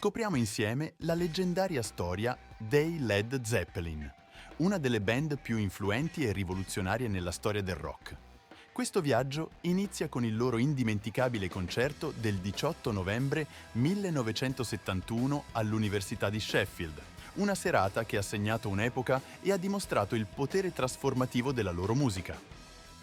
Scopriamo insieme la leggendaria storia dei Led Zeppelin, una delle band più influenti e rivoluzionarie nella storia del rock. Questo viaggio inizia con il loro indimenticabile concerto del 18 novembre 1971 all'Università di Sheffield, una serata che ha segnato un'epoca e ha dimostrato il potere trasformativo della loro musica.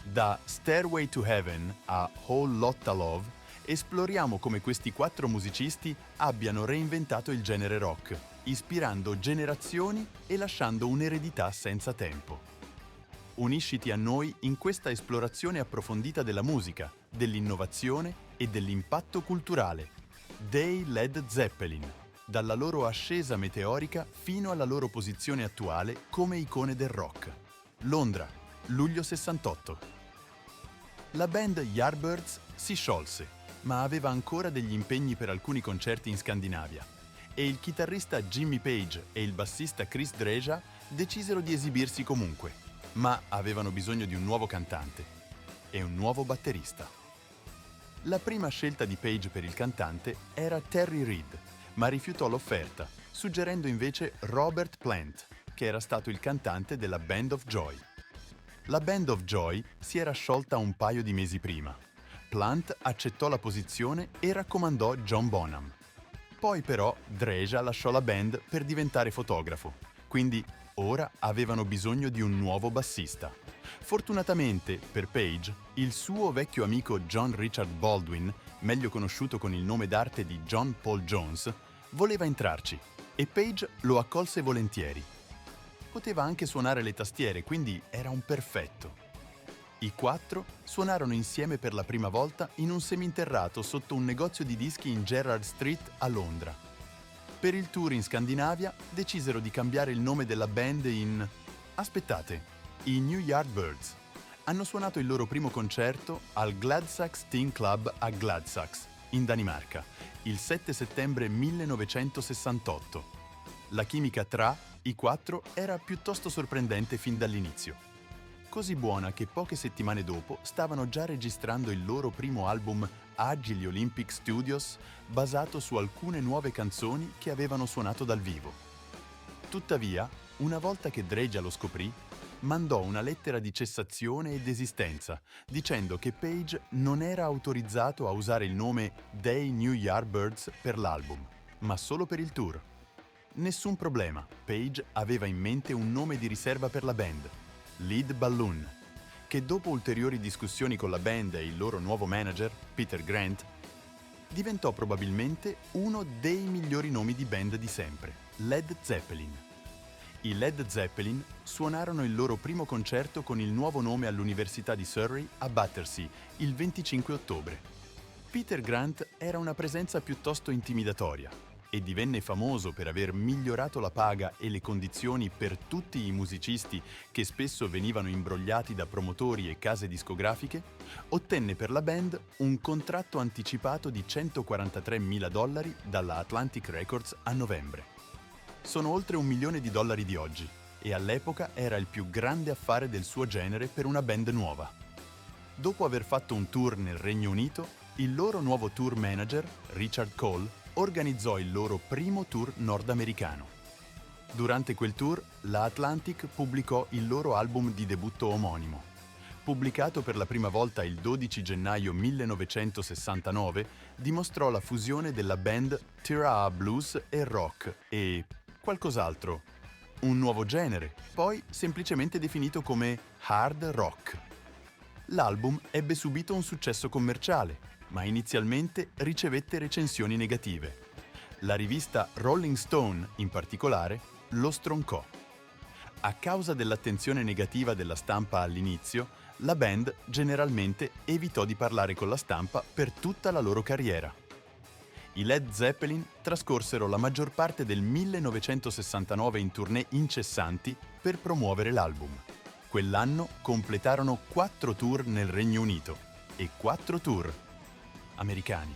Da Stairway to Heaven a Whole Lotta Love, esploriamo come questi quattro musicisti abbiano reinventato il genere rock, ispirando generazioni e lasciando un'eredità senza tempo. Unisciti a noi in questa esplorazione approfondita della musica, dell'innovazione e dell'impatto culturale. Dei Led Zeppelin, dalla loro ascesa meteorica fino alla loro posizione attuale come icone del rock. Londra, luglio 68. La band Yardbirds si sciolse, ma aveva ancora degli impegni per alcuni concerti in Scandinavia, e il chitarrista Jimmy Page e il bassista Chris Dreja decisero di esibirsi comunque, ma avevano bisogno di un nuovo cantante e un nuovo batterista. La prima scelta di Page per il cantante era Terry Reid, ma rifiutò l'offerta, suggerendo invece Robert Plant, che era stato il cantante della Band of Joy. La Band of Joy si era sciolta un paio di mesi prima. Plant accettò la posizione e raccomandò John Bonham. Poi però Dreja lasciò la band per diventare fotografo, quindi ora avevano bisogno di un nuovo bassista. Fortunatamente per Page, il suo vecchio amico John Richard Baldwin, meglio conosciuto con il nome d'arte di John Paul Jones, voleva entrarci e Page lo accolse volentieri. Poteva anche suonare le tastiere, quindi era un perfetto. I quattro suonarono insieme per la prima volta in un seminterrato sotto un negozio di dischi in Gerrard Street a Londra. Per il tour in Scandinavia decisero di cambiare il nome della band in... Aspettate, i New Yardbirds. Hanno suonato il loro primo concerto al Gladsaxe Teen Club a Gladsaxe, in Danimarca, il 7 settembre 1968. La chimica tra i quattro era piuttosto sorprendente fin dall'inizio. Così buona che poche settimane dopo stavano già registrando il loro primo album agli Olympic Studios, basato su alcune nuove canzoni che avevano suonato dal vivo. Tuttavia, una volta che Dreja lo scoprì, mandò una lettera di cessazione e desistenza, dicendo che Page non era autorizzato a usare il nome dei New Yardbirds per l'album, ma solo per il tour. Nessun problema, Page aveva in mente un nome di riserva per la band, Lead Balloon, che dopo ulteriori discussioni con la band e il loro nuovo manager, Peter Grant, diventò probabilmente uno dei migliori nomi di band di sempre, Led Zeppelin. I Led Zeppelin suonarono il loro primo concerto con il nuovo nome all'Università di Surrey a Battersea il 25 ottobre. Peter Grant era una presenza piuttosto intimidatoria e divenne famoso per aver migliorato la paga e le condizioni per tutti i musicisti che spesso venivano imbrogliati da promotori e case discografiche, ottenne per la band un contratto anticipato di $143.000 dalla Atlantic Records a novembre. Sono oltre $1 milione di oggi e all'epoca era il più grande affare del suo genere per una band nuova. Dopo aver fatto un tour nel Regno Unito, il loro nuovo tour manager, Richard Cole, organizzò il loro primo tour nordamericano. Durante quel tour, la Atlantic pubblicò il loro album di debutto omonimo. Pubblicato per la prima volta il 12 gennaio 1969, dimostrò la fusione della band Tira Blues e rock e qualcos'altro, un nuovo genere, poi semplicemente definito come hard rock. L'album ebbe subito un successo commerciale, ma inizialmente ricevette recensioni negative. La rivista Rolling Stone, in particolare, lo stroncò. A causa dell'attenzione negativa della stampa all'inizio, la band generalmente evitò di parlare con la stampa per tutta la loro carriera. I Led Zeppelin trascorsero la maggior parte del 1969 in tournée incessanti per promuovere l'album. Quell'anno completarono 4 tour nel Regno Unito e 4 tour americani.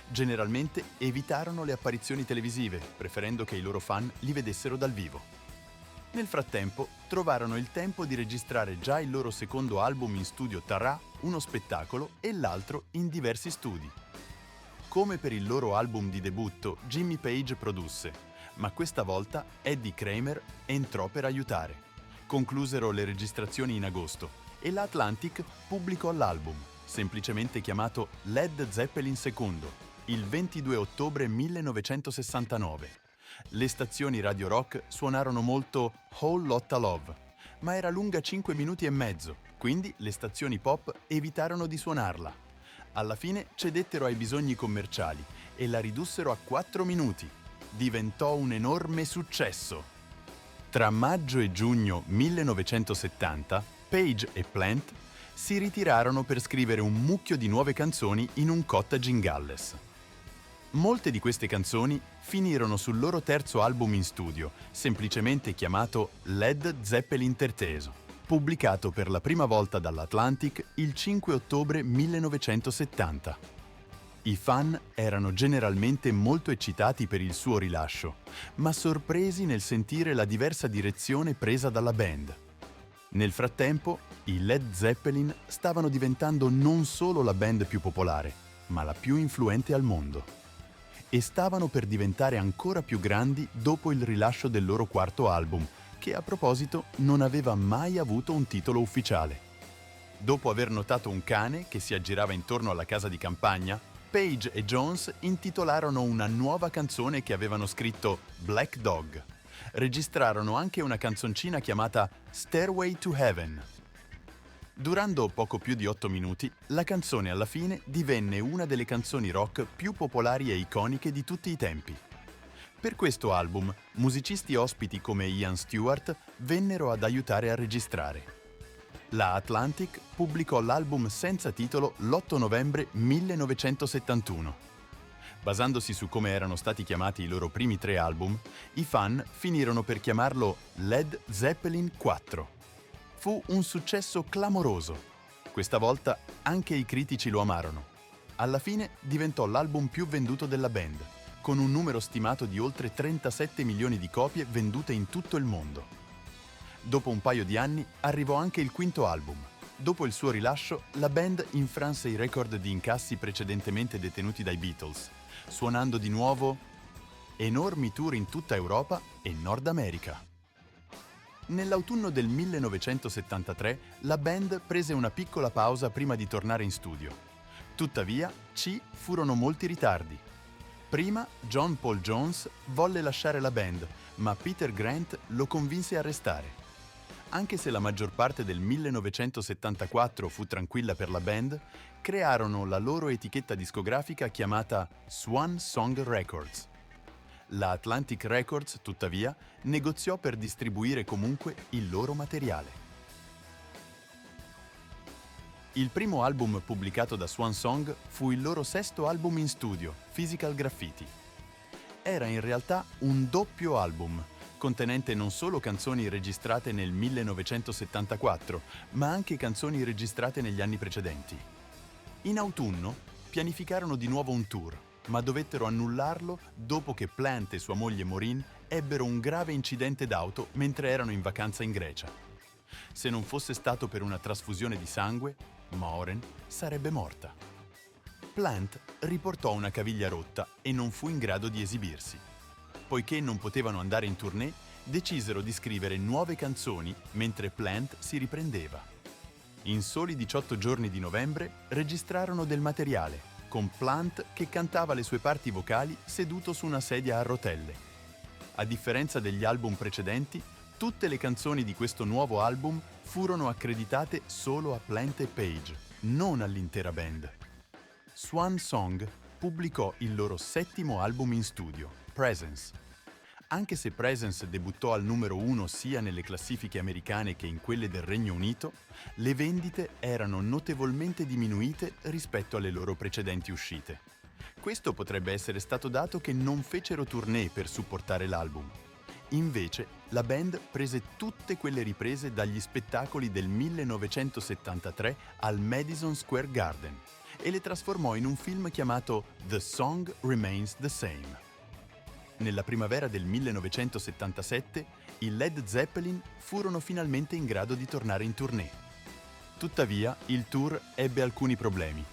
Generalmente evitarono le apparizioni televisive, preferendo che i loro fan li vedessero dal vivo. Nel frattempo, trovarono il tempo di registrare già il loro secondo album in studio Tara, uno spettacolo, e l'altro in diversi studi. Come per il loro album di debutto, Jimmy Page produsse, ma questa volta Eddie Kramer entrò per aiutare. Conclusero le registrazioni in agosto e la Atlantic pubblicò l'album, semplicemente chiamato Led Zeppelin II, il 22 ottobre 1969. Le stazioni radio rock suonarono molto Whole Lotta Love, ma era lunga 5 minuti e mezzo, quindi le stazioni pop evitarono di suonarla. Alla fine cedettero ai bisogni commerciali e la ridussero a 4 minuti. Diventò un enorme successo. Tra maggio e giugno 1970, Page e Plant si ritirarono per scrivere un mucchio di nuove canzoni in un cottage in Galles. Molte di queste canzoni finirono sul loro terzo album in studio, semplicemente chiamato Led Zeppelin III, pubblicato per la prima volta dall'Atlantic il 5 ottobre 1970. I fan erano generalmente molto eccitati per il suo rilascio, ma sorpresi nel sentire la diversa direzione presa dalla band. Nel frattempo, i Led Zeppelin stavano diventando non solo la band più popolare, ma la più influente al mondo. E stavano per diventare ancora più grandi dopo il rilascio del loro quarto album, che a proposito non aveva mai avuto un titolo ufficiale. Dopo aver notato un cane che si aggirava intorno alla casa di campagna, Page e Jones intitolarono una nuova canzone che avevano scritto Black Dog. Registrarono anche una canzoncina chiamata Stairway to Heaven. Durando poco più di 8 minuti, la canzone alla fine divenne una delle canzoni rock più popolari e iconiche di tutti i tempi. Per questo album, musicisti ospiti come Ian Stewart vennero ad aiutare a registrare. La Atlantic pubblicò l'album senza titolo l'8 novembre 1971. Basandosi su come erano stati chiamati i loro primi 3 album, i fan finirono per chiamarlo Led Zeppelin IV. Fu un successo clamoroso. Questa volta anche i critici lo amarono. Alla fine diventò l'album più venduto della band, con un numero stimato di oltre 37 milioni di copie vendute in tutto il mondo. Dopo un paio di anni arrivò anche il quinto album. Dopo il suo rilascio, la band infranse i record di incassi precedentemente detenuti dai Beatles, suonando di nuovo enormi tour in tutta Europa e Nord America. Nell'autunno del 1973 la band prese una piccola pausa prima di tornare in studio. Tuttavia, ci furono molti ritardi. Prima John Paul Jones volle lasciare la band, ma Peter Grant lo convinse a restare. Anche se la maggior parte del 1974 fu tranquilla per la band, crearono la loro etichetta discografica chiamata Swan Song Records. La Atlantic Records, tuttavia, negoziò per distribuire comunque il loro materiale. Il primo album pubblicato da Swan Song fu il loro sesto album in studio, Physical Graffiti. Era in realtà un doppio album, contenente non solo canzoni registrate nel 1974, ma anche canzoni registrate negli anni precedenti. In autunno pianificarono di nuovo un tour, ma dovettero annullarlo dopo che Plant e sua moglie Maureen ebbero un grave incidente d'auto mentre erano in vacanza in Grecia. Se non fosse stato per una trasfusione di sangue, Maureen sarebbe morta. Plant riportò una caviglia rotta e non fu in grado di esibirsi. Poiché non potevano andare in tournée, decisero di scrivere nuove canzoni mentre Plant si riprendeva. In soli 18 giorni di novembre registrarono del materiale, con Plant che cantava le sue parti vocali seduto su una sedia a rotelle. A differenza degli album precedenti, tutte le canzoni di questo nuovo album furono accreditate solo a Plant e Page, non all'intera band. Swan Song pubblicò il loro settimo album in studio, Presence. Anche se Presence debuttò al numero 1 sia nelle classifiche americane che in quelle del Regno Unito, le vendite erano notevolmente diminuite rispetto alle loro precedenti uscite. Questo potrebbe essere stato dato che non fecero tournée per supportare l'album. Invece, la band prese tutte quelle riprese dagli spettacoli del 1973 al Madison Square Garden e le trasformò in un film chiamato The Song Remains the Same. Nella primavera del 1977, i Led Zeppelin furono finalmente in grado di tornare in tournée. Tuttavia, il tour ebbe alcuni problemi.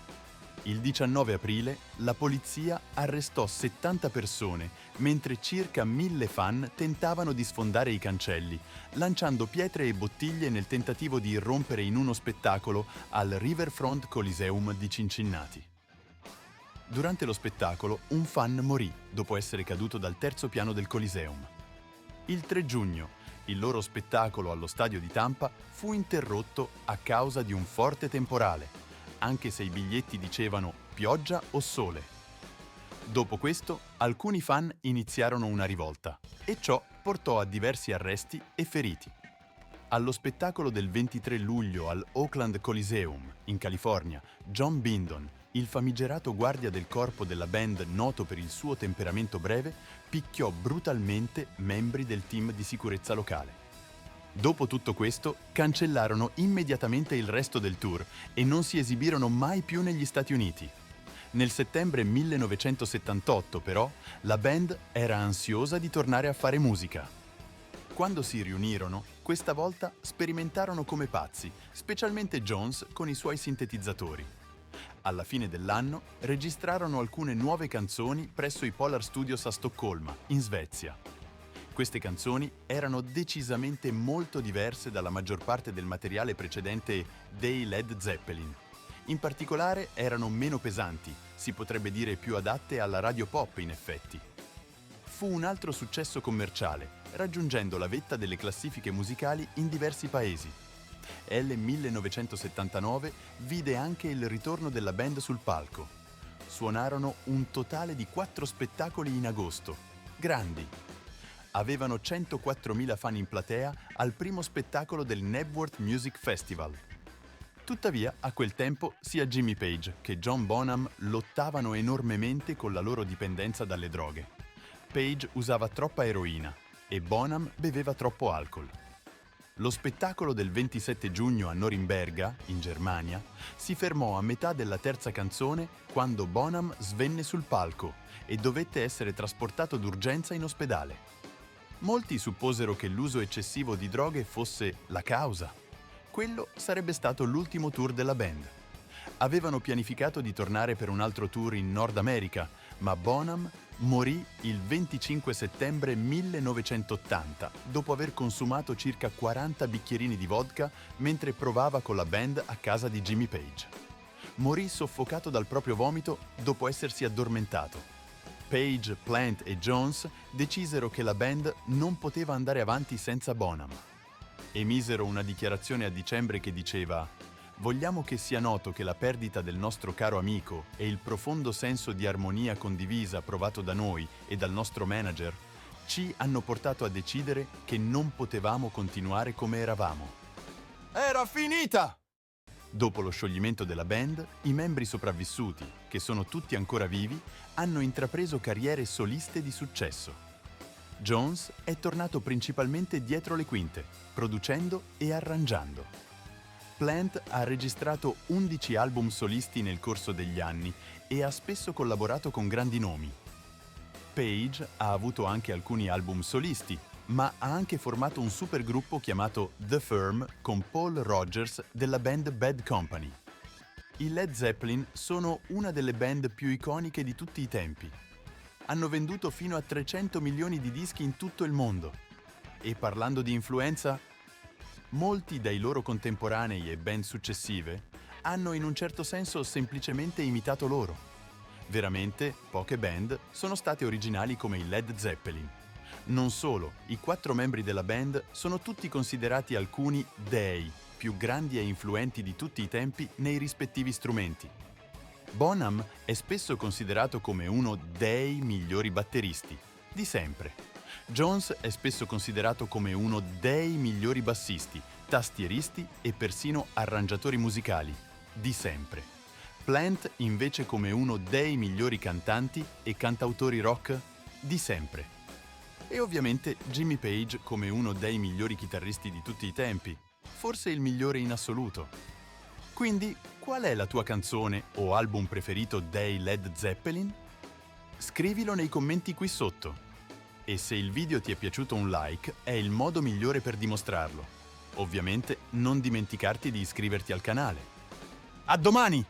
Il 19 aprile la polizia arrestò 70 persone, mentre circa 1000 fan tentavano di sfondare i cancelli, lanciando pietre e bottiglie nel tentativo di irrompere in uno spettacolo al Riverfront Coliseum di Cincinnati. Durante lo spettacolo, un fan morì dopo essere caduto dal terzo piano del Coliseum. Il 3 giugno, il loro spettacolo allo stadio di Tampa fu interrotto a causa di un forte temporale, anche se i biglietti dicevano pioggia o sole. Dopo questo, alcuni fan iniziarono una rivolta e ciò portò a diversi arresti e feriti. Allo spettacolo del 23 luglio al Oakland Coliseum, in California, John Bindon, il famigerato guardia del corpo della band noto per il suo temperamento breve, picchiò brutalmente membri del team di sicurezza locale. Dopo tutto questo, cancellarono immediatamente il resto del tour e non si esibirono mai più negli Stati Uniti. Nel settembre 1978, però, la band era ansiosa di tornare a fare musica. Quando si riunirono, questa volta sperimentarono come pazzi, specialmente Jones con i suoi sintetizzatori. Alla fine dell'anno registrarono alcune nuove canzoni presso i Polar Studios a Stoccolma, in Svezia. Queste canzoni erano decisamente molto diverse dalla maggior parte del materiale precedente dei Led Zeppelin. In particolare erano meno pesanti, si potrebbe dire più adatte alla radio pop in effetti. Fu un altro successo commerciale, raggiungendo la vetta delle classifiche musicali in diversi paesi. Il 1979 vide anche il ritorno della band sul palco. Suonarono un totale di 4 spettacoli in agosto, grandi. Avevano 104.000 fan in platea al primo spettacolo del Knebworth Music Festival. Tuttavia, a quel tempo, sia Jimmy Page che John Bonham lottavano enormemente con la loro dipendenza dalle droghe. Page usava troppa eroina e Bonham beveva troppo alcol. Lo spettacolo del 27 giugno a Norimberga, in Germania, si fermò a metà della terza canzone quando Bonham svenne sul palco e dovette essere trasportato d'urgenza in ospedale. Molti supposero che l'uso eccessivo di droghe fosse la causa. Quello sarebbe stato l'ultimo tour della band. Avevano pianificato di tornare per un altro tour in Nord America, ma Bonham morì il 25 settembre 1980 dopo aver consumato circa 40 bicchierini di vodka mentre provava con la band a casa di Jimmy Page. Morì soffocato dal proprio vomito dopo essersi addormentato. Page, Plant e Jones decisero che la band non poteva andare avanti senza Bonham. Emisero una dichiarazione a dicembre che diceva: «Vogliamo che sia noto che la perdita del nostro caro amico e il profondo senso di armonia condivisa provato da noi e dal nostro manager ci hanno portato a decidere che non potevamo continuare come eravamo». Era finita! Dopo lo scioglimento della band, i membri sopravvissuti, che sono tutti ancora vivi, hanno intrapreso carriere soliste di successo. Jones è tornato principalmente dietro le quinte, producendo e arrangiando. Plant ha registrato 11 album solisti nel corso degli anni e ha spesso collaborato con grandi nomi. Page ha avuto anche alcuni album solisti, ma ha anche formato un supergruppo chiamato The Firm con Paul Rodgers della band Bad Company. I Led Zeppelin sono una delle band più iconiche di tutti i tempi. Hanno venduto fino a 300 milioni di dischi in tutto il mondo. E parlando di influenza, molti dei loro contemporanei e band successive hanno in un certo senso semplicemente imitato loro. Veramente, poche band sono state originali come i Led Zeppelin. Non solo, i 4 membri della band sono tutti considerati alcuni dei più grandi e influenti di tutti i tempi nei rispettivi strumenti. Bonham è spesso considerato come uno dei migliori batteristi, di sempre. Jones è spesso considerato come uno dei migliori bassisti, tastieristi e persino arrangiatori musicali, di sempre. Plant invece come uno dei migliori cantanti e cantautori rock, di sempre. E ovviamente Jimmy Page come uno dei migliori chitarristi di tutti i tempi, forse il migliore in assoluto. Quindi, qual è la tua canzone o album preferito dei Led Zeppelin? Scrivilo nei commenti qui sotto. E se il video ti è piaciuto, un like è il modo migliore per dimostrarlo. Ovviamente non dimenticarti di iscriverti al canale. A domani!